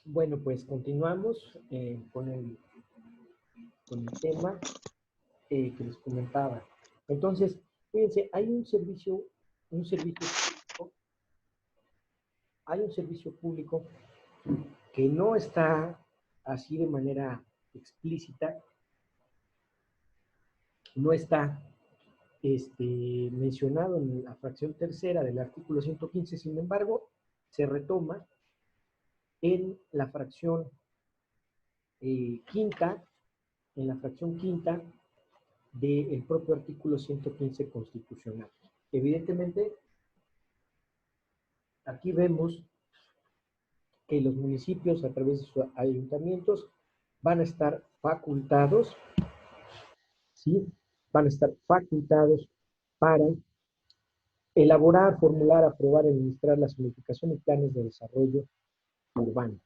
Bueno, pues continuamos con el tema que les comentaba. Entonces, fíjense, un servicio público, hay un servicio público que no está así de manera explícita, no está mencionado en la fracción tercera del artículo 115, sin embargo, se retoma en la fracción quinta, en la fracción quinta del propio artículo 115 constitucional. Evidentemente, aquí vemos que los municipios, a través de sus ayuntamientos, van a estar facultados, ¿sí? Van a estar facultados para elaborar, formular, aprobar, administrar la zonificación y planes de desarrollo urbano.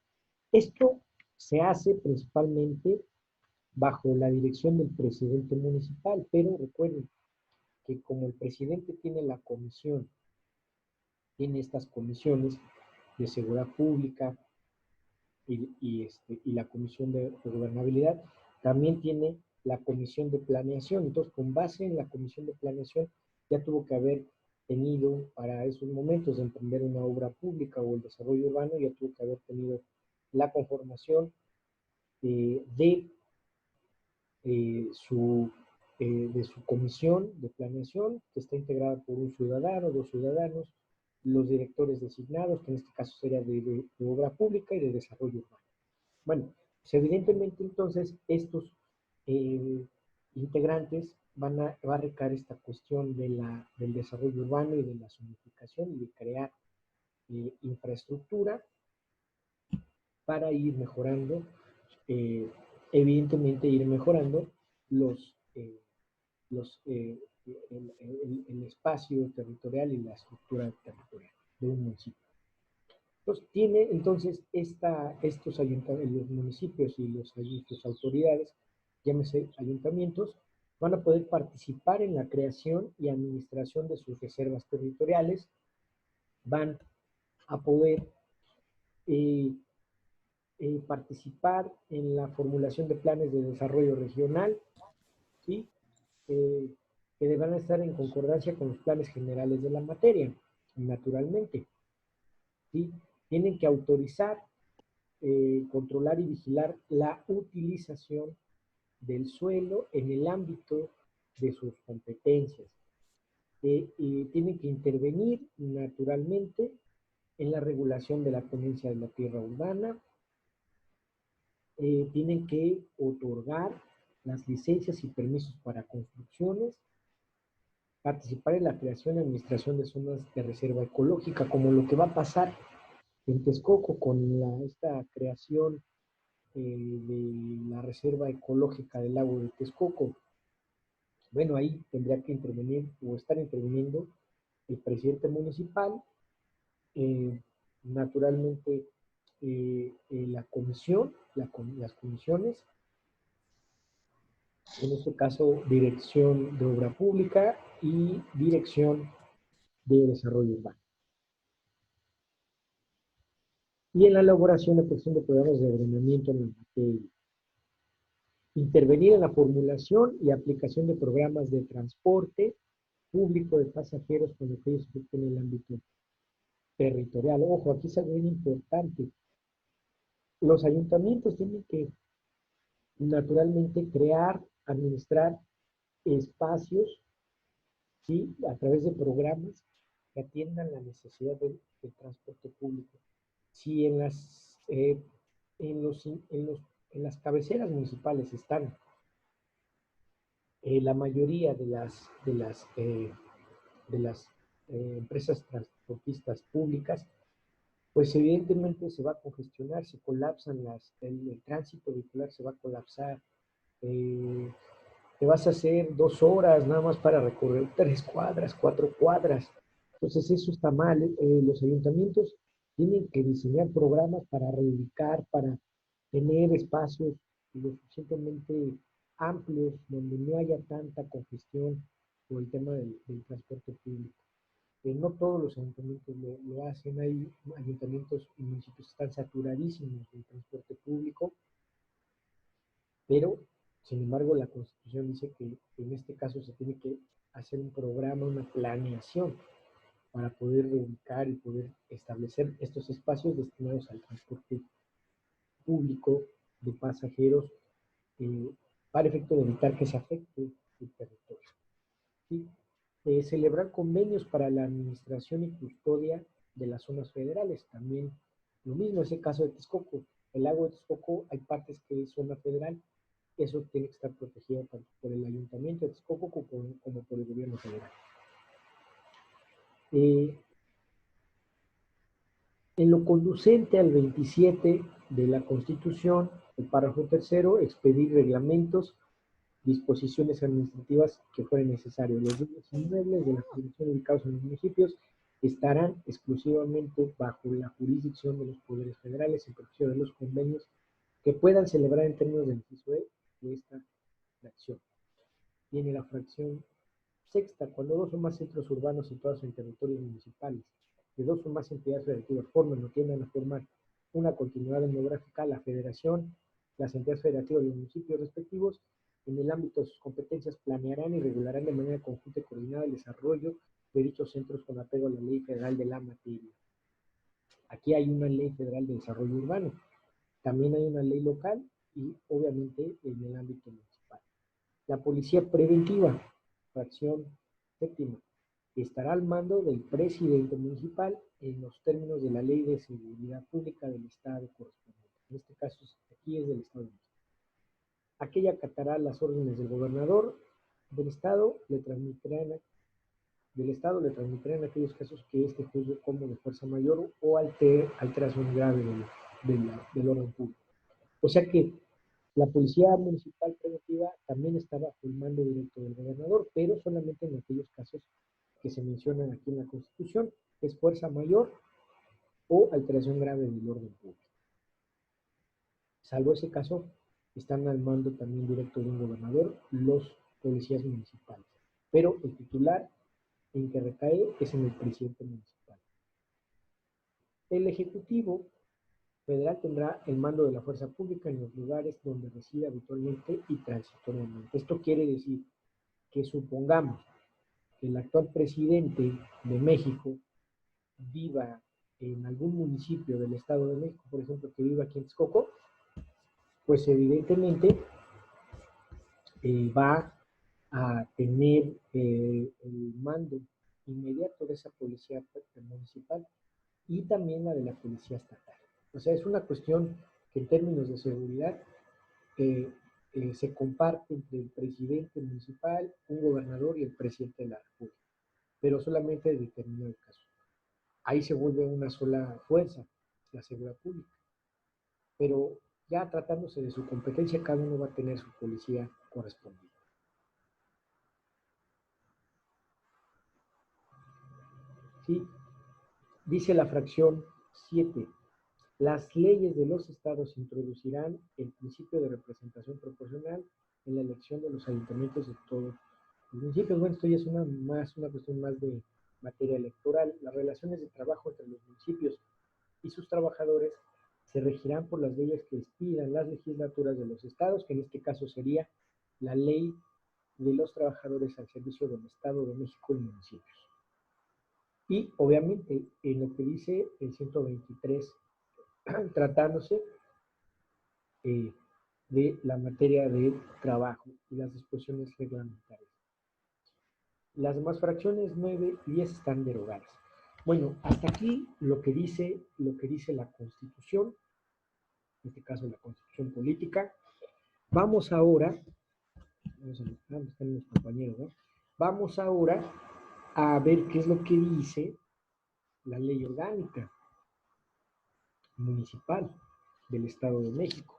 Esto se hace principalmente bajo la dirección del presidente municipal, pero recuerden que como el presidente tiene la comisión, tiene estas comisiones de seguridad pública y la comisión de gobernabilidad, también tiene la comisión de planeación. Entonces, con base en la comisión de planeación, ya tuvo que haber tenido para esos momentos de emprender una obra pública o el desarrollo urbano, ya tuvo que haber tenido la conformación de de su comisión de planeación, que está integrada por un ciudadano, dos ciudadanos, los directores designados, que en este caso sería de obra pública y de desarrollo urbano. Bueno, pues evidentemente entonces estos integrantes va a recaer esta cuestión del desarrollo urbano y de la zonificación y de crear infraestructura para ir mejorando, eh, evidentemente ir mejorando los, eh, el espacio territorial y la estructura territorial de un municipio. Entonces, tiene entonces estos ayuntamientos, los municipios y sus autoridades, llámese ayuntamientos, van a poder participar en la creación y administración de sus reservas territoriales, van a poder eh, participar en la formulación de planes de desarrollo regional, ¿sí? Eh, que deberán estar en concordancia con los planes generales de la materia, naturalmente, ¿sí? Tienen que autorizar, controlar y vigilar la utilización del suelo en el ámbito de sus competencias. Tienen que intervenir naturalmente en la regulación de la tenencia de la tierra urbana, tienen que otorgar las licencias y permisos para construcciones, participar en la creación y administración de zonas de reserva ecológica, como lo que va a pasar en Texcoco con esta creación de la reserva ecológica del lago de Texcoco. Bueno, ahí tendría que intervenir o estar interviniendo el presidente municipal, naturalmente la comisión, las comisiones, en este caso Dirección de Obra Pública y Dirección de Desarrollo Urbano. Y en la elaboración y aplicación de programas de ordenamiento en la materia. Intervenir en la formulación y aplicación de programas de transporte público de pasajeros con aquellos que en el ámbito territorial. Ojo, aquí es algo bien importante. Los ayuntamientos tienen que naturalmente crear, administrar espacios, ¿sí? A través de programas que atiendan la necesidad del transporte público. Si en las cabeceras municipales están la mayoría de las empresas transportistas públicas, pues evidentemente se va a congestionar, se colapsan el tránsito vehicular se va a colapsar, te vas a hacer 2 horas nada más para recorrer 3 cuadras, 4 cuadras. Entonces eso está mal. Los ayuntamientos tienen que diseñar programas para reubicar, para tener espacios lo suficientemente amplios donde no haya tanta congestión por el tema del transporte público. No todos los ayuntamientos lo hacen, hay ayuntamientos y municipios que están saturadísimos del transporte público, pero sin embargo la Constitución dice que en este caso se tiene que hacer un programa, una planeación para poder reubicar y poder establecer estos espacios destinados al transporte público de pasajeros para efecto de evitar que se afecte el territorio. ¿Sí? Celebrar convenios para la administración y custodia de las zonas federales. También lo mismo, ese caso de Texcoco. El lago de Texcoco hay partes que es zona federal, eso tiene que estar protegido tanto por el ayuntamiento de Texcoco como por el gobierno federal. En lo conducente al 27 de la Constitución, el párrafo tercero, expedir reglamentos, disposiciones administrativas que fueren necesarios. Los bienes inmuebles de la jurisdicción ubicados en los municipios estarán exclusivamente bajo la jurisdicción de los poderes federales en protección de los convenios que puedan celebrar en términos de inciso E de esta fracción. Viene la fracción sexta, cuando dos o más centros urbanos situados en territorios municipales de dos o más entidades federativas forman o tiendan a formar una continuidad demográfica, la federación, las entidades federativas de los municipios respectivos, en el ámbito de sus competencias, planearán y regularán de manera conjunta y coordinada el desarrollo de dichos centros con apego a la ley federal de la materia. Aquí hay una ley federal de desarrollo urbano, también hay una ley local y obviamente en el ámbito municipal. La policía preventiva, fracción séptima, estará al mando del presidente municipal en los términos de la Ley de Seguridad Pública del Estado correspondiente. En este caso, aquí es del Estado de México. Aquella acatará las órdenes del gobernador del Estado, le transmitirán en aquellos casos que éste juzgue como de fuerza mayor o alteración grave del orden público. O sea que la Policía Municipal Preventiva también está bajo el mando directo del gobernador, pero solamente en aquellos casos que se mencionan aquí en la Constitución, que es fuerza mayor o alteración grave del orden público. Salvo ese caso, están al mando también directo de un gobernador los policías municipales. Pero el titular en que recae es en el presidente municipal. El Ejecutivo Federal tendrá el mando de la fuerza pública en los lugares donde reside habitualmente y transitoriamente. Esto quiere decir que supongamos que el actual presidente de México viva en algún municipio del Estado de México, por ejemplo, que viva aquí en Texcoco, pues evidentemente va a tener el mando inmediato de esa policía municipal y también la de la policía estatal. O sea, es una cuestión que en términos de seguridad se comparte entre el presidente municipal, un gobernador y el presidente de la República, pero solamente en determinados casos. Ahí se vuelve una sola fuerza, la seguridad pública. Pero ya tratándose de su competencia, cada uno va a tener su policía correspondiente. ¿Sí? Dice la fracción 7. Las leyes de los estados introducirán el principio de representación proporcional en la elección de los ayuntamientos de todos los municipios. Bueno, esto ya es una cuestión más de materia electoral. Las relaciones de trabajo entre los municipios y sus trabajadores se regirán por las leyes que expidan las legislaturas de los estados, que en este caso sería la ley de los trabajadores al servicio del Estado de México y municipios. Y obviamente en lo que dice el 123, tratándose de la materia de trabajo y las disposiciones reglamentarias. Las demás fracciones 9 y 10 están derogadas. Bueno, hasta aquí lo que dice la Constitución, en este caso la Constitución política. Vamos ahora, están mis compañeros, ¿no? Vamos ahora a ver qué es lo que dice la ley orgánica municipal del Estado de México,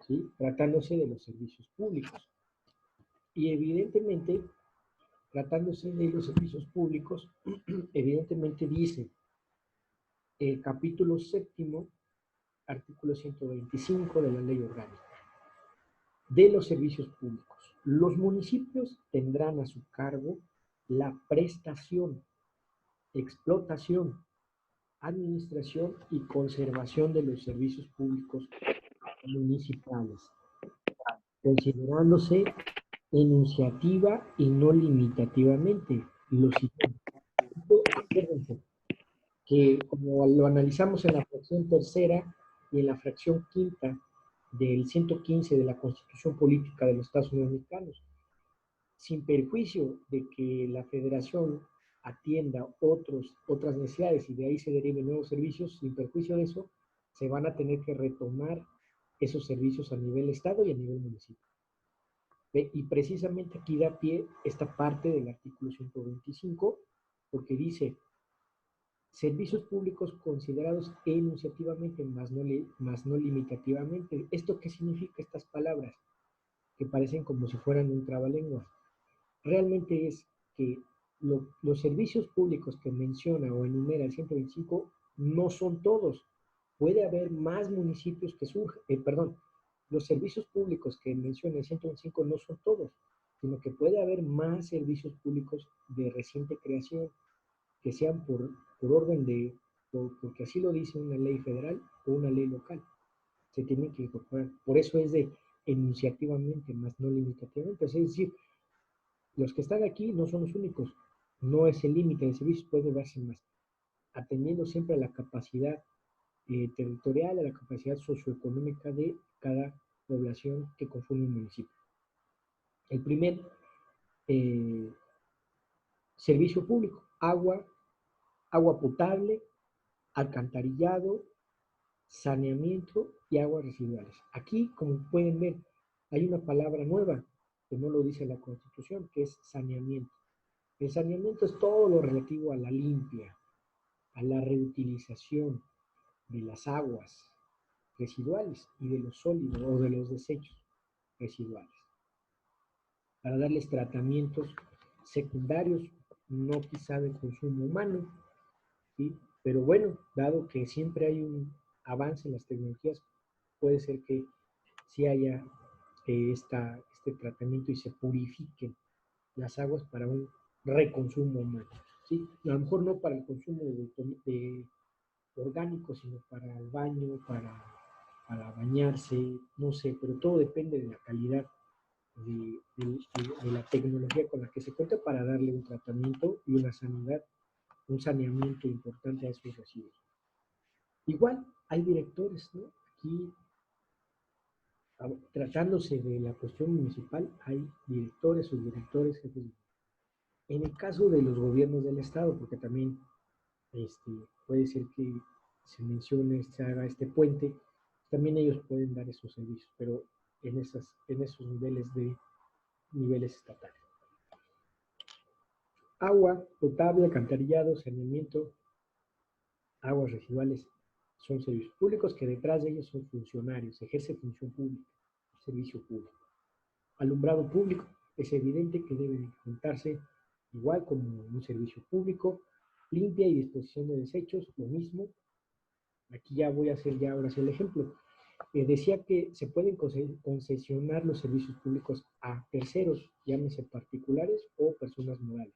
¿sí? Tratándose de los servicios públicos. Y evidentemente, tratándose de los servicios públicos, evidentemente dice el capítulo séptimo, artículo 125 de la ley orgánica de los servicios públicos. Los municipios tendrán a su cargo la prestación, explotación, administración y conservación de los servicios públicos municipales, considerándose enunciativa y no limitativamente. Lo siguiente, acuérdense que como lo analizamos en la fracción tercera y en la fracción quinta del 115 de la Constitución Política de los Estados Unidos Mexicanos, sin perjuicio de que la federación atienda otras necesidades y de ahí se deriven nuevos servicios, sin perjuicio de eso, se van a tener que retomar esos servicios a nivel estado y a nivel municipio. Y precisamente aquí da pie esta parte del artículo 125, porque dice, servicios públicos considerados enunciativamente, más no limitativamente. ¿Esto qué significa estas palabras? Que parecen como si fueran un trabalenguas. Realmente es que los servicios públicos que menciona o enumera el 125 no son todos. Puede haber más municipios que surjan, los servicios públicos que menciona el 125 no son todos, sino que puede haber más servicios públicos de reciente creación que sean por orden porque así lo dice una ley federal o una ley local. Se tienen que incorporar. Por eso es de enunciativamente, más no limitativamente. Es decir, los que están aquí no son los únicos. No es el límite de servicios, puede darse más. Atendiendo siempre a la capacidad territorial, a la capacidad socioeconómica de cada población que conforma un municipio. El primer servicio público, agua potable, alcantarillado, saneamiento y aguas residuales. Aquí, como pueden ver, hay una palabra nueva que no lo dice la Constitución, que es saneamiento. El saneamiento es todo lo relativo a la limpia, a la reutilización de las aguas residuales y de los sólidos o de los desechos residuales, para darles tratamientos secundarios, no quizá de consumo humano, ¿sí? Pero bueno, dado que siempre hay un avance en las tecnologías, puede ser que sí haya este tratamiento y se purifiquen las aguas para un reconsumo humano, ¿sí? A lo mejor no para el consumo de orgánico, sino para el baño, para bañarse, no sé, pero todo depende de la calidad de la tecnología con la que se cuenta para darle un tratamiento y una sanidad, un saneamiento importante a esos residuos. Igual hay directores, ¿no? Aquí, tratándose de la cuestión municipal, hay directores, subdirectores, jefes. En el caso de los gobiernos del estado, porque también puede ser que se mencione, se haga este puente, también ellos pueden dar esos servicios, pero en esos niveles estatales. Agua potable, alcantarillado, saneamiento, aguas residuales, son servicios públicos que detrás de ellos son funcionarios, ejerce función pública, servicio público. Alumbrado público, es evidente que debe contarse igual como un servicio público, limpia y disposición de desechos, lo mismo. Aquí ya voy a hacer ya ahora sí el ejemplo. Decía que se pueden concesionar los servicios públicos a terceros, llámese particulares o personas morales.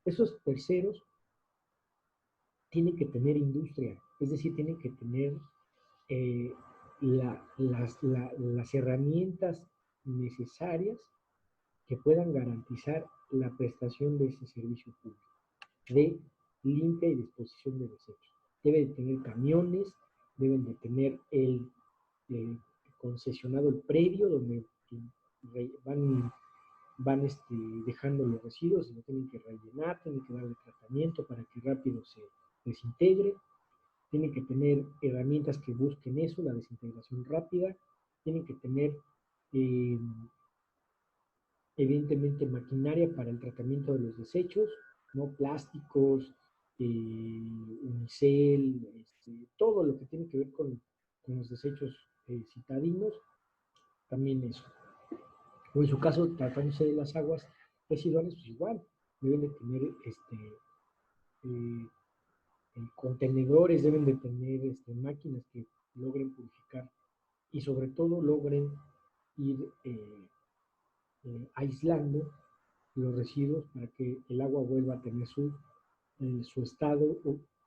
Esos terceros tienen que tener industria, es decir, tienen que tener las herramientas necesarias que puedan garantizar la prestación de ese servicio público, de limpia y disposición de desechos. Deben de tener camiones, deben de tener concesionado el predio donde van dejando los residuos, lo tienen que rellenar, tienen que darle tratamiento para que rápido se desintegre, tienen que tener herramientas que busquen eso, la desintegración rápida, tienen que tener evidentemente maquinaria para el tratamiento de los desechos, ¿no? Plásticos, unicel, todo lo que tiene que ver con los desechos citadinos, también eso. O en su caso, tratándose de las aguas residuales, pues igual, deben de tener contenedores, deben de tener máquinas que logren purificar y sobre todo logren ir aislando los residuos para que el agua vuelva a tener su su estado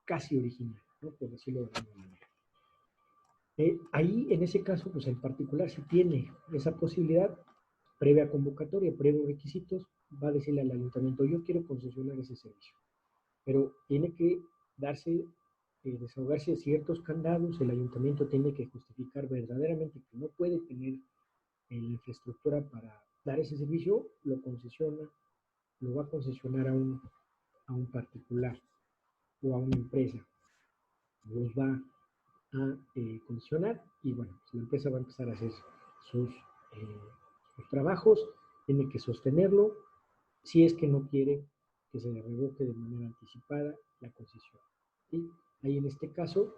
casi original, ¿no? Por decirlo de alguna manera. Ahí, en ese caso, pues el particular si tiene esa posibilidad, previa convocatoria, previos requisitos, va a decirle al ayuntamiento, yo quiero concesionar ese servicio, pero tiene que desahogarse de ciertos candados, el ayuntamiento tiene que justificar verdaderamente que no puede tener la infraestructura para dar ese servicio, lo concesiona, lo va a concesionar a un particular o a una empresa, los va a concesionar y bueno, pues la empresa va a empezar a hacer sus, sus trabajos, tiene que sostenerlo, si es que no quiere que se le revoque de manera anticipada la concesión. ¿Sí? Ahí en este caso,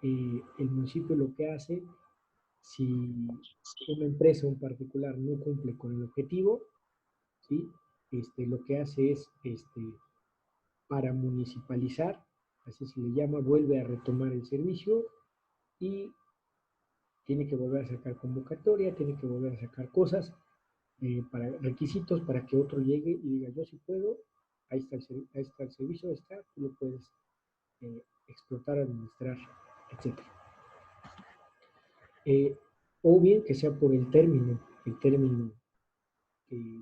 el municipio lo que hace, si una empresa o un particular no cumple con el objetivo, ¿sí? Lo que hace es, para municipalizar, así se le llama, vuelve a retomar el servicio y tiene que volver a sacar convocatoria, tiene que volver a sacar cosas, para requisitos para que otro llegue y diga, yo sí puedo, ahí está el servicio, ahí está, tú lo puedes explotar, administrar, etc. O bien que sea por el término que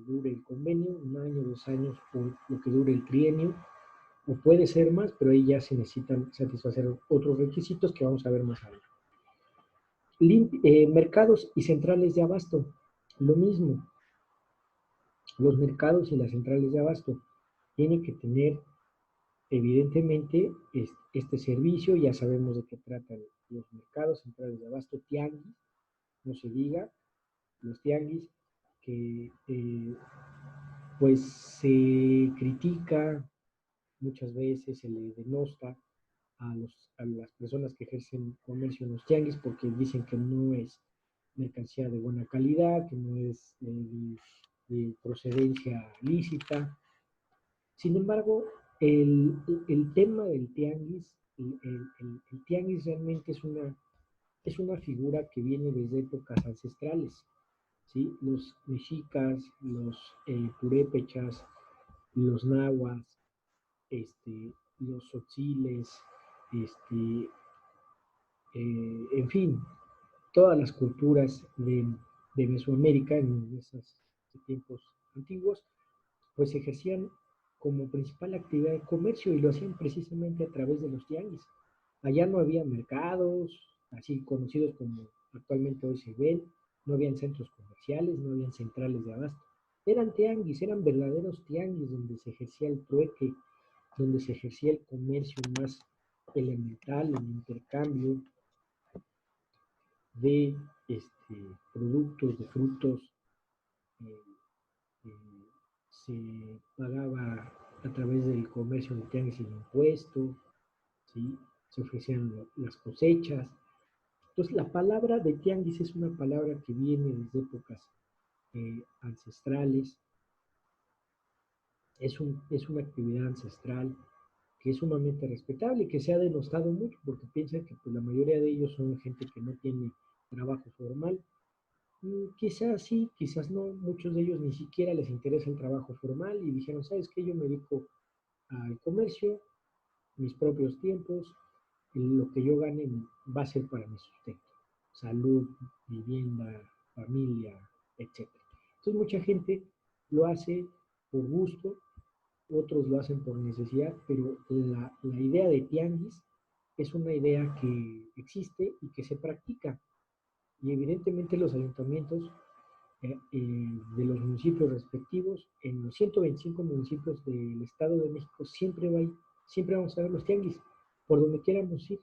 dure el convenio, 1 año, 2 años, o lo que dure el trienio, o puede ser más, pero ahí ya se necesitan satisfacer otros requisitos que vamos a ver más adelante. Mercados y centrales de abasto, lo mismo. Los mercados y las centrales de abasto tienen que tener, evidentemente, este servicio. Ya sabemos de qué tratan los mercados, centrales de abasto, tianguis, no se diga, los tianguis que pues se critica, muchas veces se le denosta a las personas que ejercen comercio en los tianguis porque dicen que no es mercancía de buena calidad, que no es de procedencia lícita. Sin embargo, el tema del tianguis, el tianguis realmente es una figura que viene desde épocas ancestrales, ¿sí? Los mexicas, los purépechas, los nahuas, los tzotziles, en fin, todas las culturas de Mesoamérica en esos tiempos antiguos, pues ejercían como principal actividad de comercio y lo hacían precisamente a través de los tianguis. Allá no había mercados, así conocidos como actualmente hoy se ven, no habían centros comerciales, no habían centrales de abasto. Eran tianguis, eran verdaderos tianguis donde se ejercía el trueque, donde se ejercía el comercio más elemental, el intercambio de productos, de frutos, eh, se pagaba a través del comercio de tianguis el impuesto, ¿sí? Se ofrecían las cosechas. Entonces, la palabra de tianguis es una palabra que viene desde épocas ancestrales, es una actividad ancestral que es sumamente respetable y que se ha denostado mucho porque piensan que pues, la mayoría de ellos son gente que no tiene trabajo formal. Quizás sí, quizás no, muchos de ellos ni siquiera les interesa el trabajo formal y dijeron, ¿sabes qué? Yo me dedico al comercio, mis propios tiempos, lo que yo gane va a ser para mi sustento, salud, vivienda, familia, etc. Entonces mucha gente lo hace por gusto, otros lo hacen por necesidad, pero la idea de tianguis es una idea que existe y que se practica. Y evidentemente los ayuntamientos de los municipios respectivos, en los 125 municipios del Estado de México, siempre vamos a ver los tianguis, por donde queramos ir.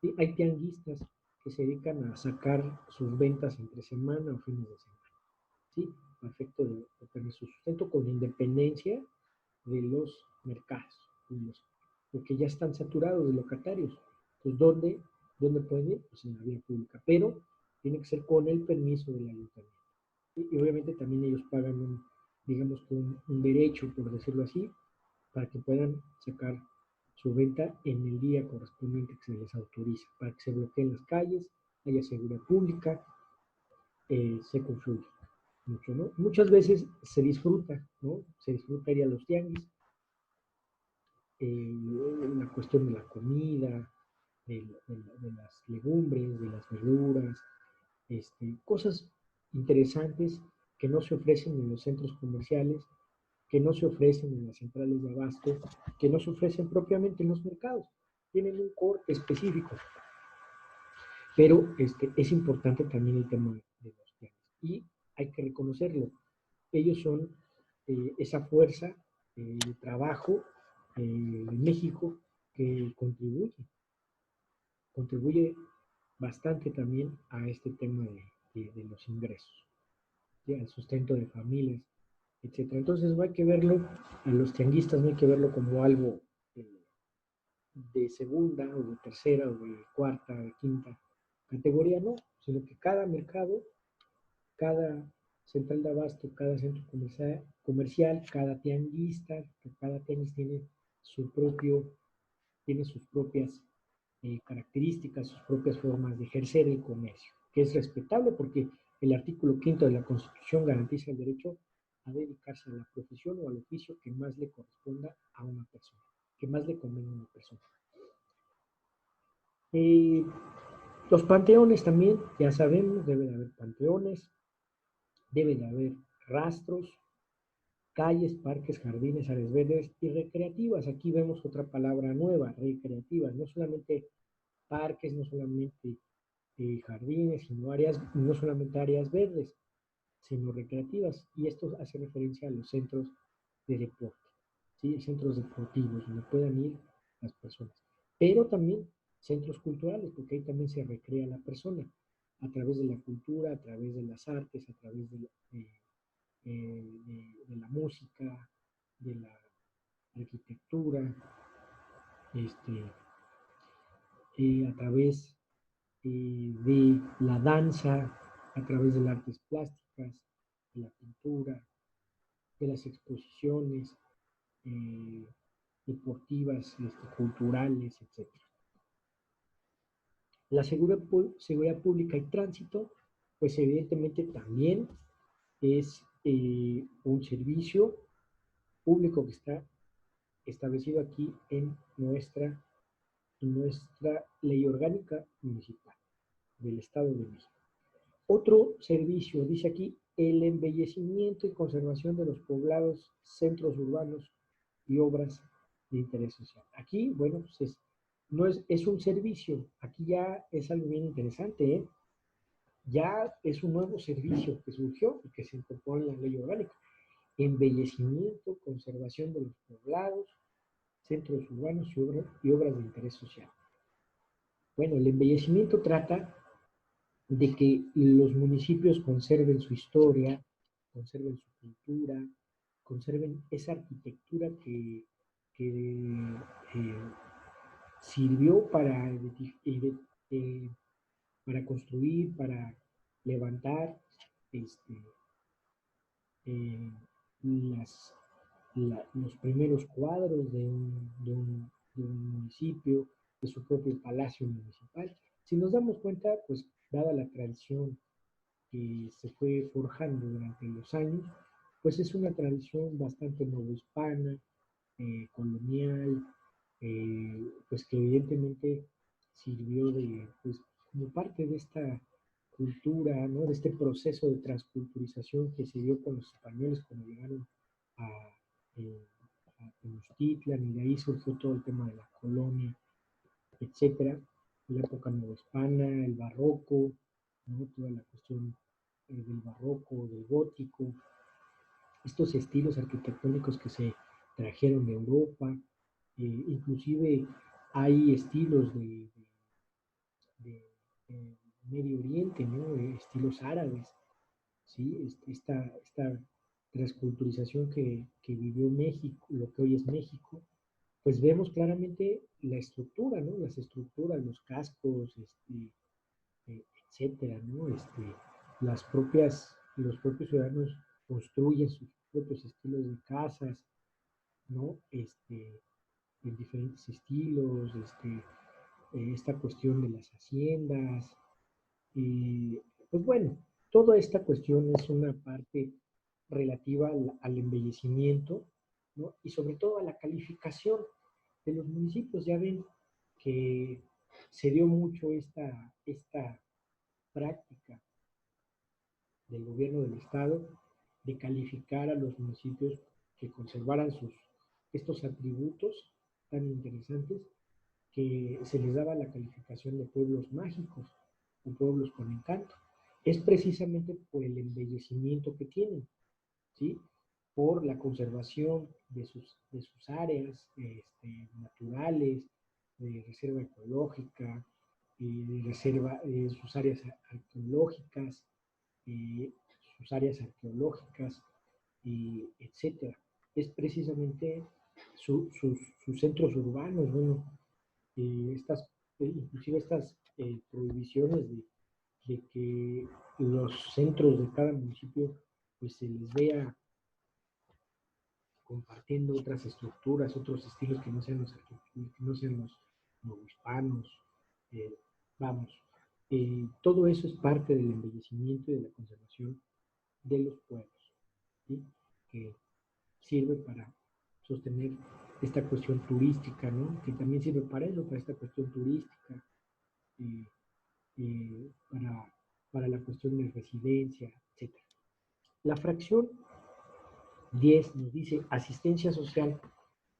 ¿Sí? Hay tianguistas que se dedican a sacar sus ventas entre semana o fines de semana. ¿Sí? Perfecto, de obtener su sustento con independencia de los mercados, porque ya están saturados de locatarios. Entonces, ¿dónde puede? Pues en la vía pública, pero tiene que ser con el permiso del ayuntamiento. Y obviamente también ellos pagan digamos que un derecho, por decirlo así, para que puedan sacar su venta en el día correspondiente que se les autoriza, para que se bloqueen las calles, haya seguridad pública, se confluye mucho, ¿no? Muchas veces se disfruta, ¿no? Se disfruta ir a los tianguis, la cuestión de la comida, de las legumbres, de las verduras, cosas interesantes que no se ofrecen en los centros comerciales, que no se ofrecen en las centrales de abasto, que no se ofrecen propiamente en los mercados. Tienen un corte específico. Pero es importante también el tema de los tianguis. Y hay que reconocerlo. Ellos son esa fuerza de trabajo de México que contribuye bastante también a este tema de los ingresos, ¿sí? Al sustento de familias, etcétera. Entonces no hay que verlo, a los tianguistas no hay que verlo como algo de segunda o de tercera o de cuarta o de quinta categoría, no, sino que cada mercado, cada central de abasto, cada centro comercial, cada tianguista, cada tianguis tiene sus propias características, sus propias formas de ejercer el comercio, que es respetable porque el artículo 5 de la Constitución garantiza el derecho a dedicarse a la profesión o al oficio que más le corresponda a una persona, que más le convenga a una persona. Eh, los panteones también, ya sabemos, debe de haber panteones, debe de haber rastros, calles, parques, jardines, áreas verdes y recreativas. Aquí vemos otra palabra nueva, recreativas, no solamente parques, no solamente jardines, sino no solamente áreas verdes, sino recreativas. Y esto hace referencia a los centros de deporte, ¿sí? Centros deportivos donde puedan ir las personas. Pero también centros culturales, porque ahí también se recrea la persona a través de la cultura, a través de las artes, a través de la música, de la arquitectura, a través de la danza, a través de las artes plásticas, de la pintura, de las exposiciones eh, deportivas, culturales, etc. La seguridad pública y tránsito, pues evidentemente también es un servicio público que está establecido aquí en nuestra ley orgánica municipal del Estado de México. Otro servicio, dice aquí, el embellecimiento y conservación de los poblados, centros urbanos y obras de interés social. Aquí, bueno, pues no es un servicio, aquí ya es algo bien interesante, ¿eh? Ya es un nuevo servicio que surgió y que se incorporó en la ley orgánica. Embellecimiento, conservación de los poblados, centros urbanos y obras de interés social. Bueno, el embellecimiento trata de que los municipios conserven su historia, conserven su cultura, conserven esa arquitectura que sirvió para construir, para levantar este, eh, las, los primeros cuadros de un municipio, de su propio palacio municipal. Si nos damos cuenta, pues dada la tradición que se fue forjando durante los años, pues es una tradición bastante novohispana, colonial, pues que evidentemente sirvió pues, como parte de esta cultura, ¿no? De este proceso de transculturización que se dio con los españoles cuando llegaron a, eh, a Tenochtitlan, y de ahí surgió todo el tema de la colonia, etcétera, la época novohispana, el barroco, ¿no? Toda la cuestión del barroco, del gótico, estos estilos arquitectónicos que se trajeron de Europa, inclusive hay estilos de Medio Oriente, ¿no? Estilos árabes, ¿sí? Esta transculturización que vivió México, lo que hoy es México, pues vemos claramente la estructura, ¿no? Las estructuras, los cascos, etcétera, ¿no? Los propios ciudadanos construyen sus propios estilos de casas, ¿no? En diferentes estilos, esta cuestión de las haciendas, pues bueno, toda esta cuestión es una parte relativa al embellecimiento, ¿no? Y sobre todo a la calificación. de los municipios. Ya ven que se dio mucho esta práctica del gobierno del estado de calificar a los municipios que conservaran estos atributos tan interesantes, que se les daba la calificación de pueblos mágicos o pueblos con encanto. Es precisamente por el embellecimiento que tienen, ¿sí? Por la conservación de sus áreas naturales, de reserva ecológica, de reserva, sus áreas arqueológicas, eh, sus áreas arqueológicas, etcétera. Es precisamente sus centros urbanos, bueno, estas, inclusive estas prohibiciones de que los centros de cada municipio pues se les vea compartiendo otras estructuras, otros estilos que no sean los hispanos, eh, vamos, todo eso es parte del embellecimiento y de la conservación de los pueblos, ¿sí? Que sirve para sostener esta cuestión turística, ¿no? Que también sirve para eso, para esta cuestión turística, eh, para, la cuestión de residencia, etc. La fracción 10 nos dice asistencia social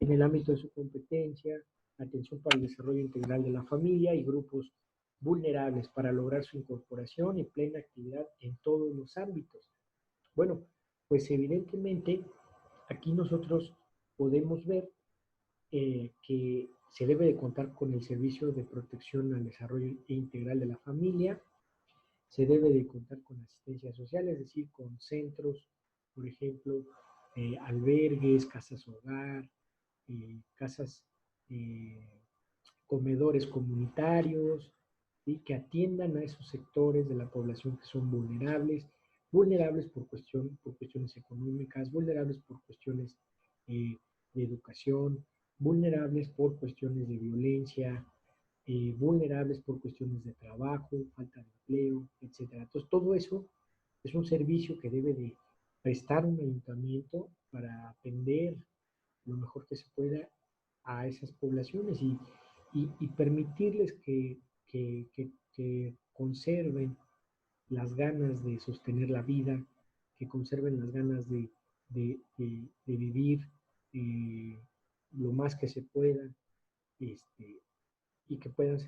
en el ámbito de su competencia, atención para el desarrollo integral de la familia y grupos vulnerables para lograr su incorporación y plena actividad en todos los ámbitos. Bueno, pues evidentemente aquí nosotros podemos ver que se debe de contar con el servicio de protección al desarrollo integral de la familia, se debe de contar con asistencia social, es decir, con centros, por ejemplo, albergues, casas hogar, casas, eh, comedores comunitarios, ¿sí? Que atiendan a esos sectores de la población que son vulnerables, vulnerables por cuestiones económicas, vulnerables por cuestiones eh, de educación, vulnerables por cuestiones de violencia, vulnerables por cuestiones de trabajo, falta de empleo, etcétera. Entonces, todo eso es un servicio que debe de prestar un ayuntamiento para atender lo mejor que se pueda a esas poblaciones y permitirles que conserven las ganas de sostener la vida, que conserven las ganas de vivir lo más que se pueda, y que puedan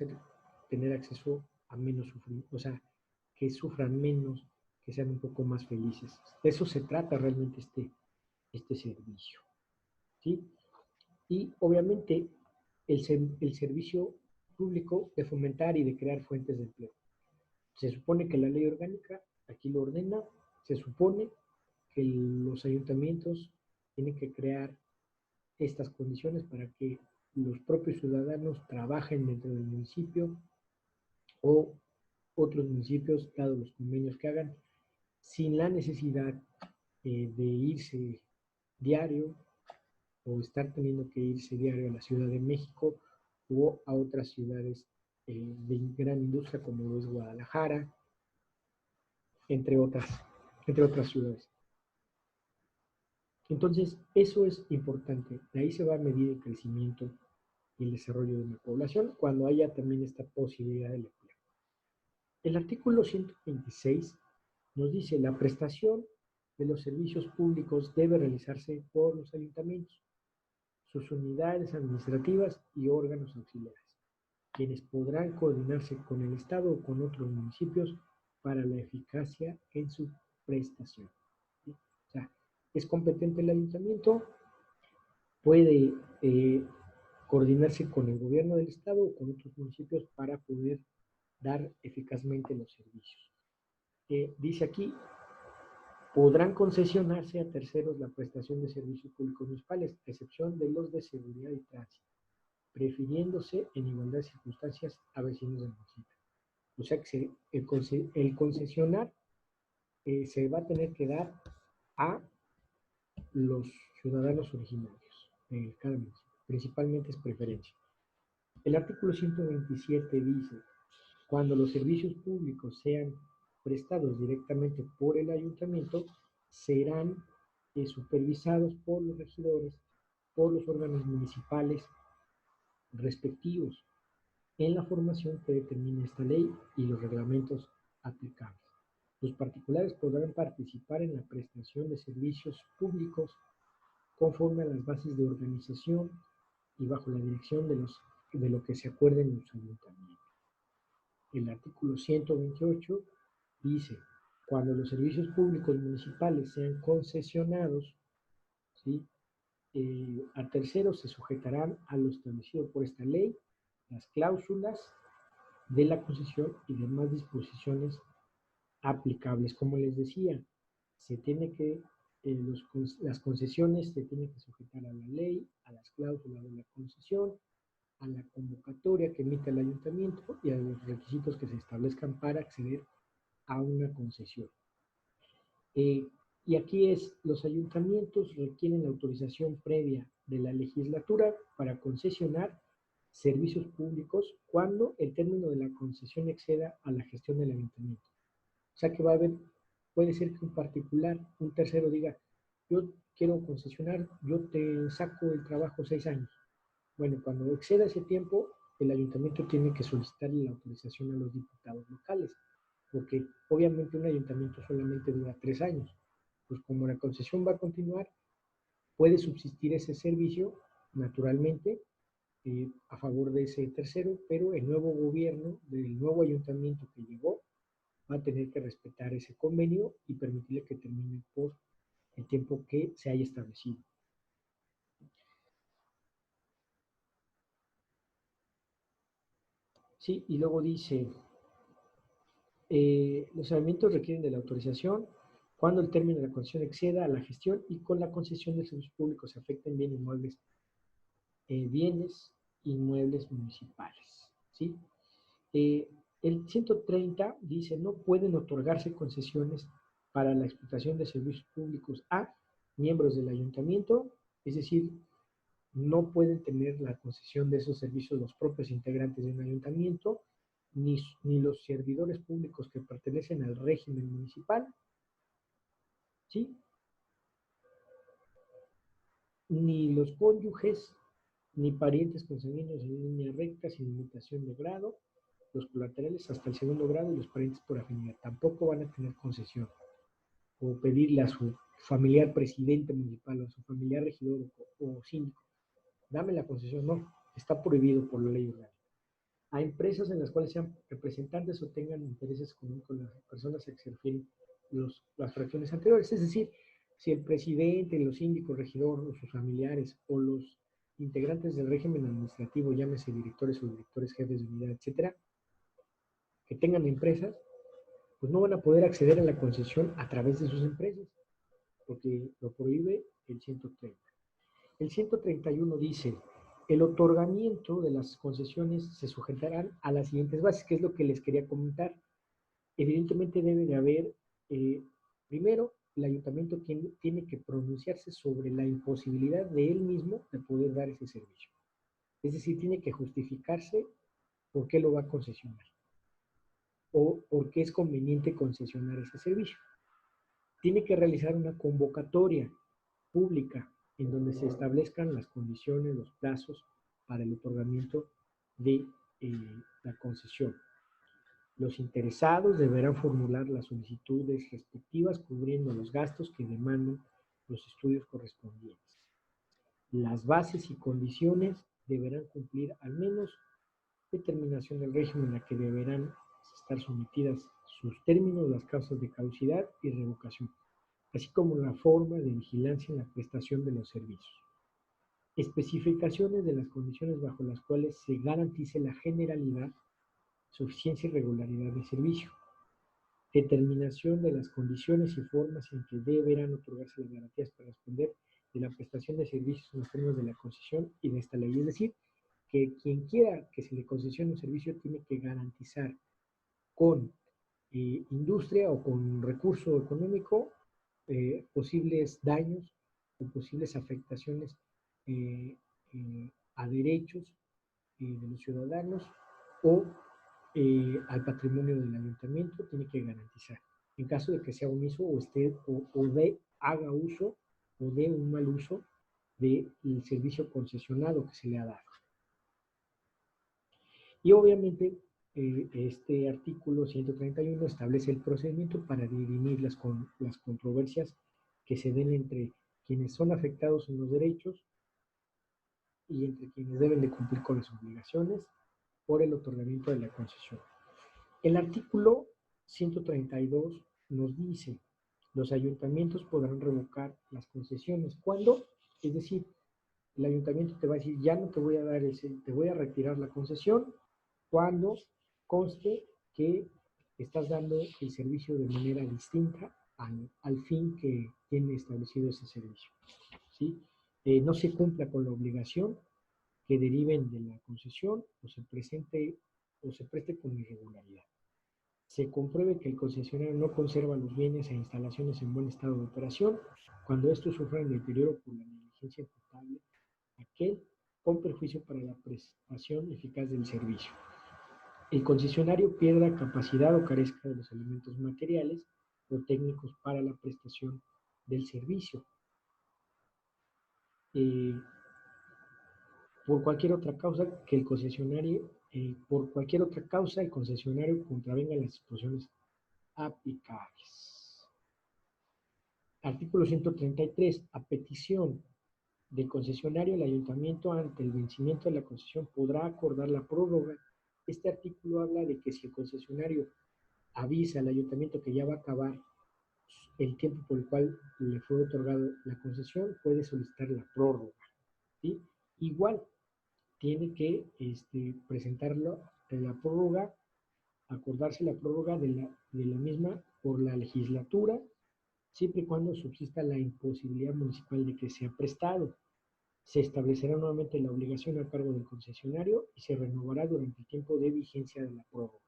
tener acceso a menos sufrimiento, o sea, que sufran menos, que sean un poco más felices. De eso se trata realmente este servicio, ¿sí? Y obviamente el servicio público de fomentar y de crear fuentes de empleo. Se supone que la ley orgánica aquí lo ordena, se supone que los ayuntamientos tienen que crear estas condiciones para que los propios ciudadanos trabajen dentro del municipio o otros municipios, dados los convenios que hagan, sin la necesidad de irse diario o estar teniendo que irse diario a la Ciudad de México o a otras ciudades de gran industria como lo es Guadalajara, entre otras, entre otras ciudades. Entonces, eso es importante. De ahí se va a medir el crecimiento y el desarrollo de una población cuando haya también esta posibilidad del empleo. El artículo 126 nos dice la prestación de los servicios públicos debe realizarse por los ayuntamientos, sus unidades administrativas y órganos auxiliares, quienes podrán coordinarse con el Estado o con otros municipios para la eficacia en su prestación. ¿Sí? O sea, es competente el ayuntamiento, puede coordinarse con el gobierno del Estado o con otros municipios para poder dar eficazmente los servicios. Dice aquí, podrán concesionarse a terceros la prestación de servicios públicos municipales, a excepción de los de seguridad y tránsito, prefiriéndose en igualdad de circunstancias a vecinos del municipio. O sea que el concesionar se va a tener que dar a los ciudadanos originarios de cada municipio. Principalmente es preferencia. El artículo 127 dice, cuando los servicios públicos sean prestados directamente por el ayuntamiento, serán supervisados por los regidores, por los órganos municipales respectivos en la formación que determina esta ley y los reglamentos aplicables. Los particulares podrán participar en la prestación de servicios públicos conforme a las bases de organización y bajo la dirección de lo que se acuerde en los ayuntamientos. El artículo 128 dice, cuando los servicios públicos municipales sean concesionados, ¿sí? A terceros se sujetarán a lo establecido por esta ley, las cláusulas de la concesión y demás disposiciones aplicables. Como les decía, se tiene que, las concesiones se tienen que sujetar a la ley, a las cláusulas de la concesión, a la convocatoria que emite el ayuntamiento y a los requisitos que se establezcan para acceder a una concesión. Y aquí los ayuntamientos requieren la autorización previa de la legislatura para concesionar servicios públicos cuando el término de la concesión exceda a la gestión del ayuntamiento. O sea que puede ser que un particular, un tercero diga, yo quiero concesionar, yo te saco el trabajo 6 años. Bueno, cuando exceda ese tiempo, el ayuntamiento tiene que solicitarle la autorización a los diputados locales, porque obviamente un ayuntamiento solamente dura 3 años. Pues como la concesión va a continuar, puede subsistir ese servicio naturalmente a favor de ese tercero, pero el nuevo gobierno del nuevo ayuntamiento que llegó va a tener que respetar ese convenio y permitirle que termine por el tiempo que se haya establecido. Sí, y luego dice, los saneamientos requieren de la autorización cuando el término de la concesión exceda a la gestión y con la concesión de servicios públicos se afecten bienes inmuebles municipales. ¿Sí? El 130 dice, no pueden otorgarse concesiones para la explotación de servicios públicos a miembros del ayuntamiento, es decir, no pueden tener la concesión de esos servicios los propios integrantes de un ayuntamiento, ni los servidores públicos que pertenecen al régimen municipal, ¿sí? Ni los cónyuges, ni parientes consanguíneos en línea recta sin limitación de grado, los colaterales hasta el segundo grado y los parientes por afinidad. Tampoco van a tener concesión o pedirle a su familiar presidente municipal o a su familiar regidor o síndico, dame la concesión. No, está prohibido por la ley orgánica. A empresas en las cuales sean representantes o tengan intereses comunes con las personas a que se refieren las fracciones anteriores. Es decir, si el presidente, los síndicos, regidores, o sus familiares o los integrantes del régimen administrativo, llámese directores o directores, jefes de unidad, etcétera, que tengan empresas, pues no van a poder acceder a la concesión a través de sus empresas, porque lo prohíbe el 130. El 131 dice, el otorgamiento de las concesiones se sujetarán a las siguientes bases, que es lo que les quería comentar. Evidentemente debe de haber, primero, el ayuntamiento tiene que pronunciarse sobre la imposibilidad de él mismo de poder dar ese servicio. Es decir, tiene que justificarse por qué lo va a concesionar o por qué es conveniente concesionar ese servicio. Tiene que realizar una convocatoria pública en donde se establezcan las condiciones, los plazos para el otorgamiento de la concesión. Los interesados deberán formular las solicitudes respectivas cubriendo los gastos que demanden los estudios correspondientes. Las bases y condiciones deberán cumplir al menos determinación del régimen a que deberán estar sometidas sus términos, las causas de caducidad y revocación, así como la forma de vigilancia en la prestación de los servicios. Especificaciones de las condiciones bajo las cuales se garantice la generalidad, suficiencia y regularidad del servicio. Determinación de las condiciones y formas en que deberán otorgarse las garantías para responder de la prestación de servicios en los términos de la concesión y de esta ley. Es decir, que quien quiera que se le concesione un servicio tiene que garantizar con industria o con recurso económico posibles daños o posibles afectaciones a derechos de los ciudadanos o al patrimonio del ayuntamiento, tiene que garantizar. En caso de que sea omiso haga uso o dé un mal uso del servicio concesionado que se le ha dado. Y obviamente este artículo 131 establece el procedimiento para dirimir las controversias que se den entre quienes son afectados en los derechos y entre quienes deben de cumplir con las obligaciones por el otorgamiento de la concesión. El artículo 132 nos dice, los ayuntamientos podrán revocar las concesiones. ¿Cuándo? Es decir, el ayuntamiento te va a decir, ya no te voy a dar te voy a retirar la concesión cuando conste que estás dando el servicio de manera distinta al fin que tiene establecido ese servicio. ¿Sí? No se cumpla con la obligación que deriven de la concesión o se preste con irregularidad. Se compruebe que el concesionario no conserva los bienes e instalaciones en buen estado de operación cuando estos sufran deterioro por la negligencia imputable aquel con perjuicio para la prestación eficaz del servicio. El concesionario pierda capacidad o carezca de los elementos materiales o técnicos para la prestación del servicio. Por cualquier otra causa que el concesionario, el concesionario contravenga las disposiciones aplicables. Artículo 133. A petición del concesionario, el ayuntamiento ante el vencimiento de la concesión podrá acordar la prórroga. Este artículo habla de que si el concesionario avisa al ayuntamiento que ya va a acabar el tiempo por el cual le fue otorgado la concesión, puede solicitar la prórroga. ¿Sí? Igual, tiene que presentarlo en la prórroga, acordarse la prórroga de la misma por la legislatura, siempre y cuando subsista la imposibilidad municipal de que sea prestado. Se establecerá nuevamente la obligación a cargo del concesionario y se renovará durante el tiempo de vigencia de la prórroga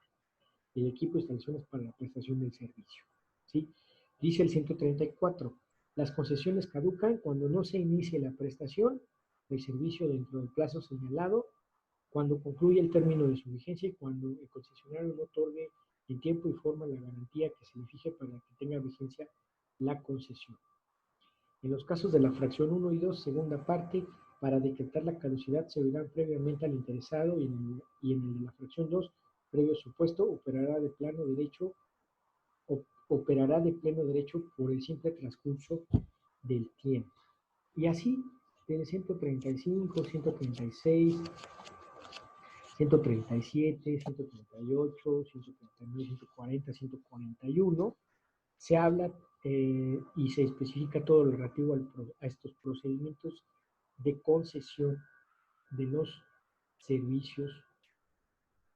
el equipo e instalaciones para la prestación del servicio. ¿Sí? Dice el 134, las concesiones caducan cuando no se inicie la prestación del servicio dentro del plazo señalado, cuando concluye el término de su vigencia y cuando el concesionario no otorgue en tiempo y forma la garantía que se le fije para que tenga vigencia la concesión. En los casos de la fracción 1 y 2, segunda parte, para decretar la caducidad se oirán previamente al interesado y en el de la fracción 2, previo supuesto, operará de pleno derecho por el simple transcurso del tiempo. Y así, del 135, 136, 137, 138, 139, 140, 141, se habla y se especifica todo lo relativo a estos procedimientos de concesión de los servicios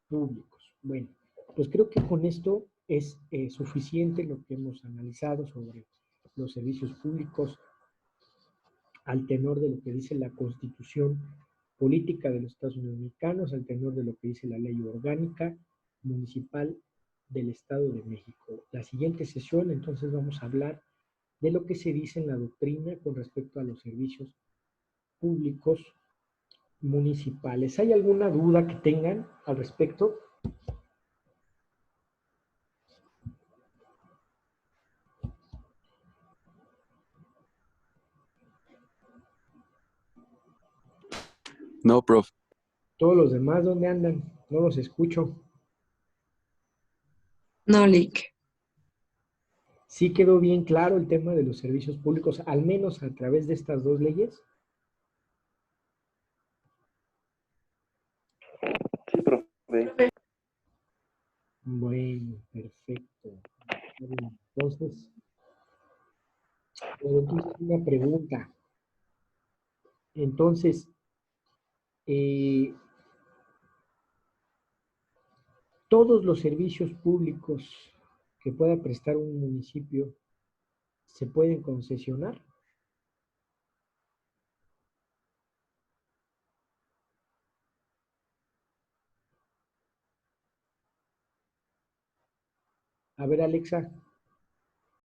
públicos. Bueno, pues creo que con esto es suficiente lo que hemos analizado sobre los servicios públicos al tenor de lo que dice la Constitución Política de los Estados Unidos Mexicanos, al tenor de lo que dice la Ley Orgánica Municipal del Estado de México. La siguiente sesión, entonces, vamos a hablar de lo que se dice en la doctrina con respecto a los servicios públicos municipales. ¿Hay alguna duda que tengan al respecto? No, prof. Todos los demás, ¿dónde andan? No los escucho. No, Lick. ¿Sí quedó bien claro el tema de los servicios públicos, al menos a través de estas dos leyes? Sí, profe. Bueno, perfecto. Entonces, una pregunta. Entonces, todos los servicios públicos que pueda prestar un municipio se pueden concesionar. A ver, Alexa.